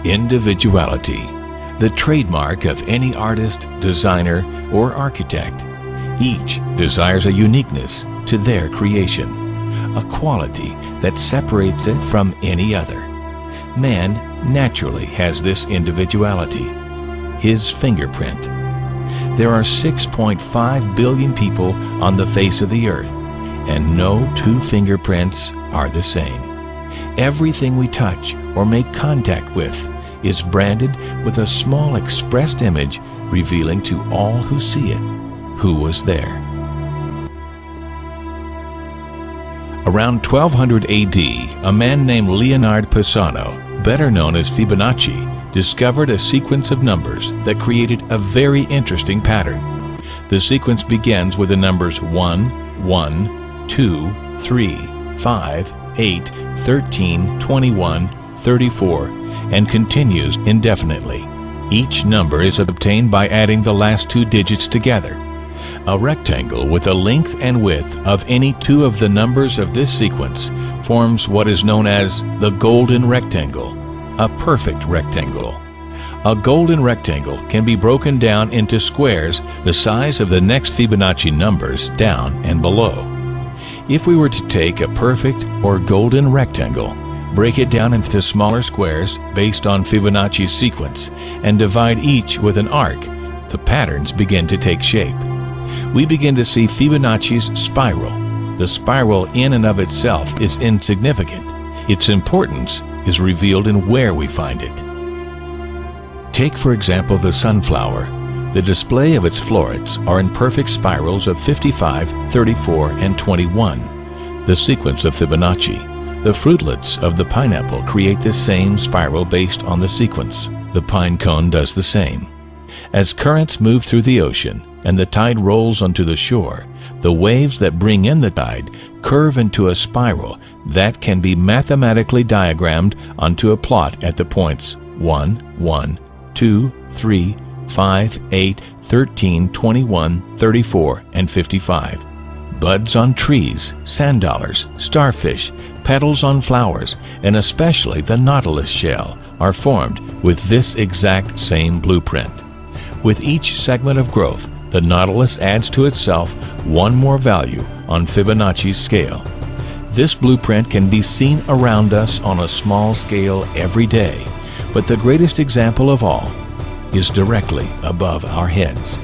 Individuality, the trademark of any artist, designer, or architect. Each desires a uniqueness to their creation, a quality that separates it from any other. Man naturally has this individuality, his fingerprint. There are 6.5 billion people on the face of the earth, and no two fingerprints are the same. Everything we touch or make contact with is branded with a small expressed image revealing to all who see it who was there. Around 1200 AD, a man named Leonard Pisano, better known as Fibonacci, discovered a sequence of numbers that created a very interesting pattern. The sequence begins with the numbers 1, 1, 2, 3, 5, 8, 13, 21, 34, and continues indefinitely. Each number is obtained by adding the last two digits together. A rectangle with a length and width of any two of the numbers of this sequence forms what is known as the golden rectangle, a perfect rectangle. A golden rectangle can be broken down into squares the size of the next Fibonacci numbers down and below. If we were to take a perfect or golden rectangle, break it down into smaller squares based on Fibonacci's sequence, and divide each with an arc, the patterns begin to take shape. We begin to see Fibonacci's spiral. The spiral in and of itself is insignificant. Its importance is revealed in where we find it. Take, for example, the sunflower. The display of its florets are in perfect spirals of 55, 34, and 21, the sequence of Fibonacci. The fruitlets of the pineapple create the same spiral based on the sequence. The pine cone does the same. As currents move through the ocean and the tide rolls onto the shore, the waves that bring in the tide curve into a spiral that can be mathematically diagrammed onto a plot at the points 1, 1, 2, 3, 5, 8, 13, 21, 34, and 55. Buds on trees, sand dollars, starfish, petals on flowers, and especially the nautilus shell are formed with this exact same blueprint. With each segment of growth, the nautilus adds to itself one more value on Fibonacci's scale. This blueprint can be seen around us on a small scale every day, but the greatest example of all is directly above our heads.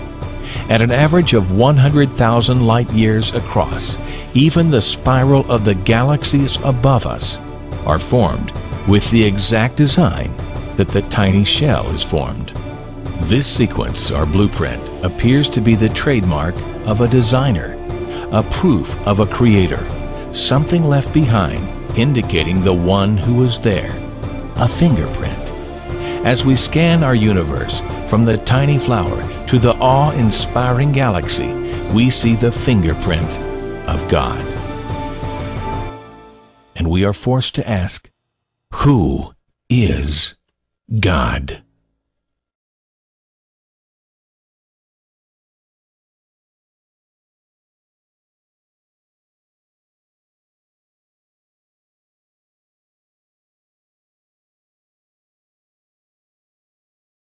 At an average of 100,000 light years across, even the spiral of the galaxies above us are formed with the exact design that the tiny shell is formed. This sequence or blueprint appears to be the trademark of a designer, a proof of a creator, something left behind indicating the one who was there, a fingerprint. As we scan our universe from the tiny flower to the awe-inspiring galaxy, we see the fingerprint of God. And we are forced to ask, who is God?